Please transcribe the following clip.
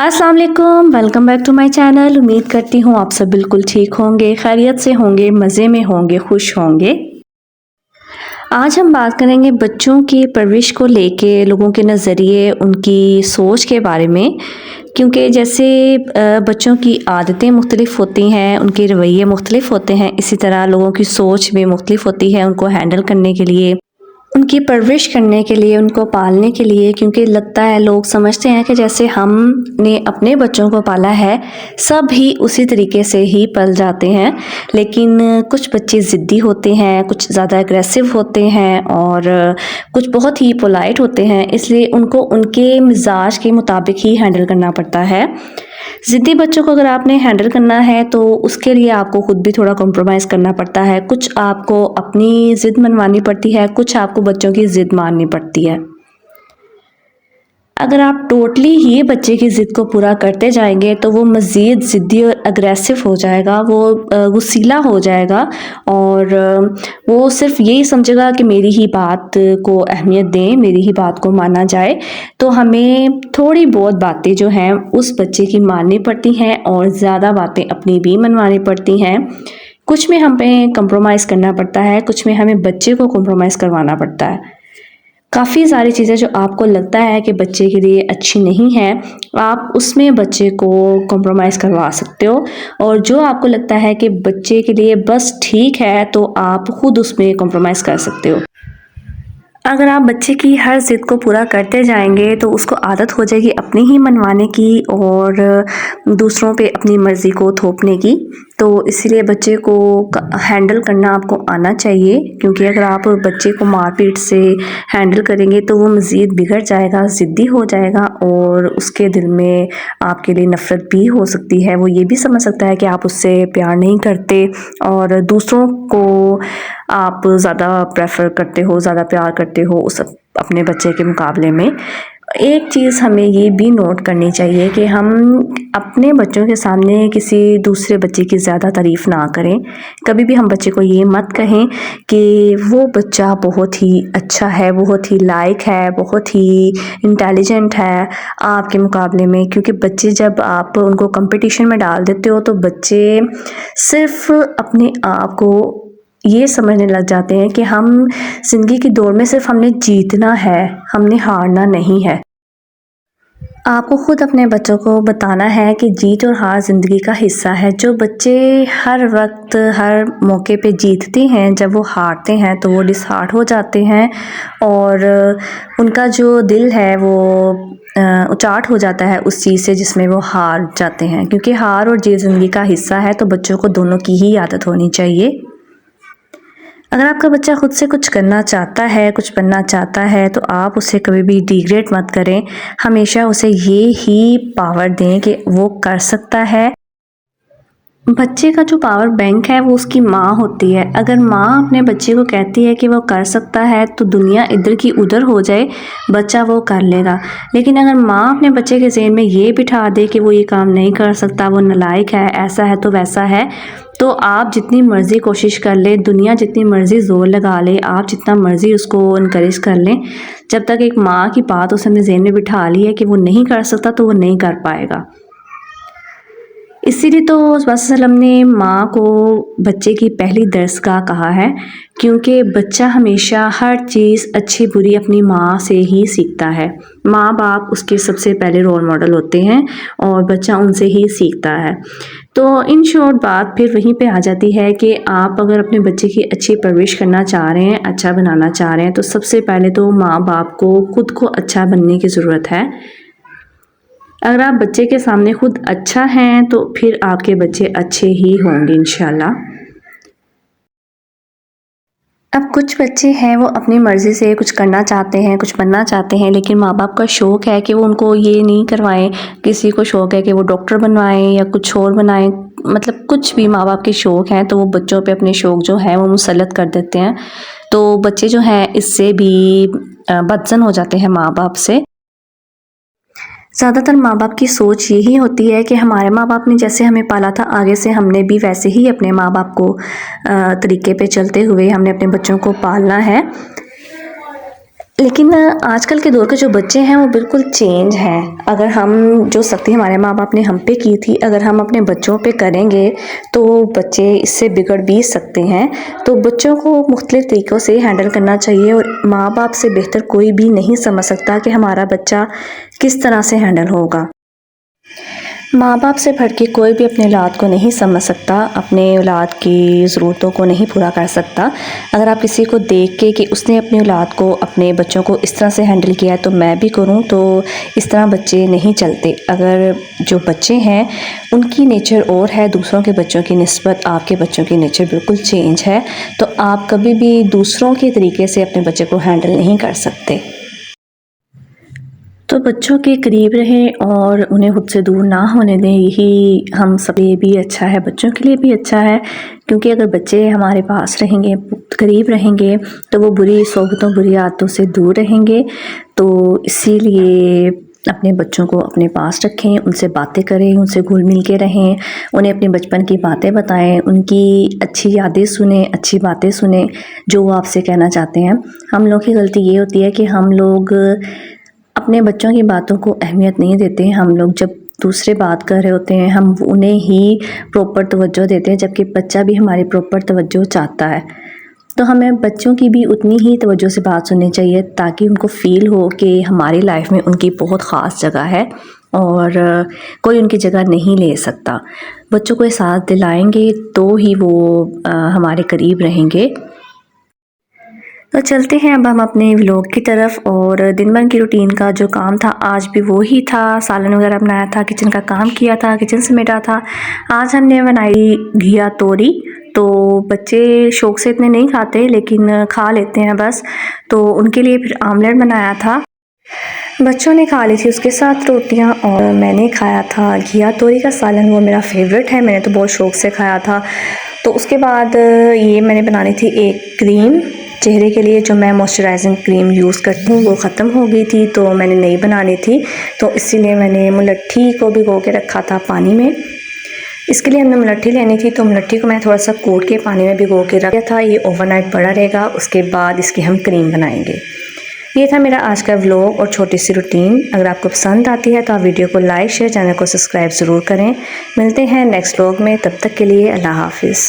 अस्सलाम वालेकुम, welcome back to my channel. उम्मीद करती हूँ आप सब बिल्कुल ठीक होंगे, खैरियत से होंगे, मज़े में होंगे, खुश होंगे। आज हम बात करेंगे बच्चों की परवरिश को लेके लोगों के नज़रिए, उनकी सोच के बारे में। क्योंकि जैसे बच्चों की आदतें मुख्तलिफ़ होती हैं, उनके रवैये मुख्तलिफ़ होते हैं, इसी तरह लोगों की सोच भी मुख्तलिफ़ होती है उनको हैंडल करने के लिए, उनकी परवरिश करने के लिए, उनको पालने के लिए। क्योंकि लगता है लोग समझते हैं कि जैसे हमने अपने बच्चों को पाला है, सब ही उसी तरीके से ही पल जाते हैं। लेकिन कुछ बच्चे ज़िद्दी होते हैं, कुछ ज़्यादा एग्रेसिव होते हैं और कुछ बहुत ही पोलाइट होते हैं, इसलिए उनको उनके मिजाज के मुताबिक ही हैंडल करना पड़ता है। ज़िद्दी बच्चों को अगर आपने हैंडल करना है तो उसके लिए आपको खुद भी थोड़ा कॉम्प्रोमाइज़ करना पड़ता है। कुछ आपको अपनी ज़िद मनवानी पड़ती है, कुछ आपको बच्चों की ज़िद माननी पड़ती है। अगर आप टोटली ही बच्चे की ज़िद को पूरा करते जाएंगे तो वो मज़ीद ज़िद्दी और अग्रेसिव हो जाएगा, वो गुस्सीला हो जाएगा और वो सिर्फ यही समझेगा कि मेरी ही बात को अहमियत दें, मेरी ही बात को माना जाए। तो हमें थोड़ी बहुत बातें जो हैं उस बच्चे की माननी पड़ती हैं और ज़्यादा बातें अपनी भी मनवानी पड़ती हैं। कुछ में हमें कंप्रोमाइज़ करना पड़ता है, कुछ में हमें बच्चे को कंप्रोमाइज़ करवाना पड़ता है। काफ़ी सारी चीज़ें जो आपको लगता है कि बच्चे के लिए अच्छी नहीं है, आप उसमें बच्चे को कॉम्प्रोमाइज़ करवा सकते हो। और जो आपको लगता है कि बच्चे के लिए बस ठीक है, तो आप खुद उसमें कॉम्प्रोमाइज़ कर सकते हो। अगर आप बच्चे की हर ज़िद को पूरा करते जाएंगे तो उसको आदत हो जाएगी अपनी ही मनवाने की और दूसरों पे अपनी मर्ज़ी को थोपने की। तो इसीलिए बच्चे को हैंडल करना आपको आना चाहिए, क्योंकि अगर आप बच्चे को मारपीट से हैंडल करेंगे तो वो मज़ीद बिगड़ जाएगा, ज़िद्दी हो जाएगा और उसके दिल में आपके लिए नफ़रत भी हो सकती है। वो ये भी समझ सकता है कि आप उससे प्यार नहीं करते और दूसरों को आप ज़्यादा प्रेफर करते हो, ज़्यादा प्यार करते हो उस अपने बच्चे के मुकाबले में। एक चीज़ हमें ये भी नोट करनी चाहिए कि हम अपने बच्चों के सामने किसी दूसरे बच्चे की ज़्यादा तारीफ़ ना करें। कभी भी हम बच्चे को ये मत कहें कि वो बच्चा बहुत ही अच्छा है, बहुत ही लायक है, बहुत ही इंटेलिजेंट है आपके मुकाबले में। क्योंकि बच्चे जब आप उनको कंपटीशन में डाल देते हो तो बच्चे सिर्फ़ अपने आप को ये समझने लग जाते हैं कि हम ज़िंदगी की दौड़ में सिर्फ हमने जीतना है, हमने हारना नहीं है। आपको खुद अपने बच्चों को बताना है कि जीत और हार ज़िंदगी का हिस्सा है। जो बच्चे हर वक्त हर मौके पे जीतते हैं, जब वो हारते हैं तो वो डिसहार्ट हो जाते हैं और उनका जो दिल है वो उचाट हो जाता है उस चीज़ से जिसमें वो हार जाते हैं। क्योंकि हार और जीत ज़िंदगी का हिस्सा है, तो बच्चों को दोनों की ही आदत होनी चाहिए। अगर आपका बच्चा खुद से कुछ करना चाहता है, कुछ बनना चाहता है, तो आप उसे कभी भी डिग्रेड मत करें। हमेशा उसे ये ही पावर दें कि वो कर सकता है। बच्चे का जो पावर बैंक है वो उसकी माँ होती है। अगर माँ अपने बच्चे को कहती है कि वो कर सकता है तो दुनिया इधर की उधर हो जाए, बच्चा वो कर लेगा। लेकिन अगर माँ अपने बच्चे के ज़हन में ये बिठा दे कि वो ये काम नहीं कर सकता, वो नालायक है, ऐसा है तो वैसा है, तो आप जितनी मर्ज़ी कोशिश कर लें, दुनिया जितनी मर्ज़ी ज़ोर लगा ले, आप जितना मर्ज़ी उसको इनकरेज कर लें, जब तक एक माँ की बात उसने अपने ज़हन में बिठा ली है कि वो नहीं कर सकता तो वो नहीं कर पाएगा। इसीलिए तो वसल्लम ने माँ को बच्चे की पहली दरसगाह कहा है, क्योंकि बच्चा हमेशा हर चीज़ अच्छी बुरी अपनी माँ से ही सीखता है। माँ बाप उसके सबसे पहले रोल मॉडल होते हैं और बच्चा उनसे ही सीखता है। तो इन शॉर्ट बात फिर वहीं पे आ जाती है कि आप अगर अपने बच्चे की अच्छी परवरिश करना चाह रहे हैं, अच्छा बनाना चाह रहे हैं, तो सबसे पहले तो माँ बाप को खुद को अच्छा बनने की ज़रूरत है। अगर आप बच्चे के सामने खुद अच्छा हैं तो फिर आपके बच्चे अच्छे ही होंगे इंशाल्लाह। अब कुछ बच्चे हैं वो अपनी मर्ज़ी से कुछ करना चाहते हैं, कुछ बनना चाहते हैं, लेकिन माँ बाप का शौक़ है कि वो उनको ये नहीं करवाएं। किसी को शौक़ है कि वो डॉक्टर बनवाएं या कुछ और बनाएं, मतलब कुछ भी माँ बाप के शौक़ हैं तो वो बच्चों पे अपने शौक़ जो है वो मुसल्लत कर देते हैं। तो बच्चे जो हैं इससे भी बदज़न हो जाते हैं माँ बाप से। ज़्यादातर माँ बाप की सोच यही होती है कि हमारे माँ बाप ने जैसे हमें पाला था, आगे से हमने भी वैसे ही अपने माँ बाप को तरीके पे चलते हुए हमने अपने बच्चों को पालना है। लेकिन आजकल के दौर के जो बच्चे हैं वो बिल्कुल चेंज हैं। अगर हम जो सख्ती हमारे माँ बाप ने हम पे की थी अगर हम अपने बच्चों पे करेंगे तो बच्चे इससे बिगड़ भी सकते हैं। तो बच्चों को मुख्तलिफ़ तरीक़ों से हैंडल करना चाहिए और माँ बाप से बेहतर कोई भी नहीं समझ सकता कि हमारा बच्चा किस तरह से हैंडल होगा। माँ बाप से बढ़ के कोई भी अपने औलाद को नहीं समझ सकता, अपने औलाद की ज़रूरतों को नहीं पूरा कर सकता। अगर आप किसी को देख के कि उसने अपनी औलाद को, अपने बच्चों को इस तरह से हैंडल किया है तो मैं भी करूँ, तो इस तरह बच्चे नहीं चलते। अगर जो बच्चे हैं उनकी नेचर और है दूसरों के बच्चों की निस्बत आपके बच्चों की नेचर बिल्कुल चेंज है, तो आप कभी भी दूसरों के तरीके से अपने बच्चे को हैंडल नहीं कर सकते। तो बच्चों के करीब रहें और उन्हें खुद से दूर ना होने दें, यही हम सब लिए भी अच्छा है, बच्चों के लिए भी अच्छा है। क्योंकि अगर बच्चे हमारे पास रहेंगे, करीब रहेंगे, तो वो बुरी सोबतों, बुरी आदतों से दूर रहेंगे। तो इसीलिए अपने बच्चों को अपने पास रखें, उनसे बातें करें, उनसे घुल मिल के रहें, उन्हें अपने बचपन की बातें बताएं, उनकी अच्छी यादें सुनें, अच्छी बातें सुनें, जो वो आपसे कहना चाहते हैं। हम लोग की गलती ये होती है कि हम लोग अपने बच्चों की बातों को अहमियत नहीं देते हैं। हम लोग जब दूसरे बात कर रहे होते हैं हम उन्हें ही प्रॉपर तवज्जो देते हैं, जबकि बच्चा भी हमारी प्रॉपर तवज्जो चाहता है। तो हमें बच्चों की भी उतनी ही तवज्जो से बात सुननी चाहिए ताकि उनको फ़ील हो कि हमारी लाइफ में उनकी बहुत ख़ास जगह है और कोई उनकी जगह नहीं ले सकता। बच्चों को एहसास दिलाएंगे तो ही वो हमारे करीब रहेंगे। तो चलते हैं अब हम अपने व्लॉग की तरफ। और दिन भर की रूटीन का जो काम था आज भी वो ही था, सालन वगैरह बनाया था, किचन का काम किया था, किचन समेटा था। आज हमने बनाई घिया तोरी। तो बच्चे शौक़ से इतने नहीं खाते लेकिन खा लेते हैं बस, तो उनके लिए फिर आमलेट बनाया था। बच्चों ने खा ली थी उसके साथ रोटियां और मैंने खाया था घिया तोरी का सालन, वो मेरा फेवरेट है, मैंने तो बहुत शौक़ से खाया था। तो उसके बाद ये मैंने बनानी थी एक क्रीम चेहरे के लिए, जो मैं मॉइस्चराइजिंग क्रीम यूज़ करती हूँ वो ख़त्म हो गई थी तो मैंने नई बनानी थी। तो इसीलिए मैंने मुलट्ठी को भिगो के रखा था पानी में। इसके लिए हमने मुलट्ठी लेनी थी, तो मुलट्ठी को मैं थोड़ा सा कूट के पानी में भिगो के रखा था, ये ओवरनाइट पड़ा रहेगा। उसके बाद इसकी हम क्रीम बनाएंगे। ये था मेरा आज का व्लॉग और छोटी सी रूटीन। अगर आपको पसंद आती है तो आप वीडियो को लाइक शेयर, चैनल को सब्सक्राइब ज़रूर करें। मिलते हैं नेक्स्ट व्लॉग में, तब तक के लिए अल्लाह हाफिज़।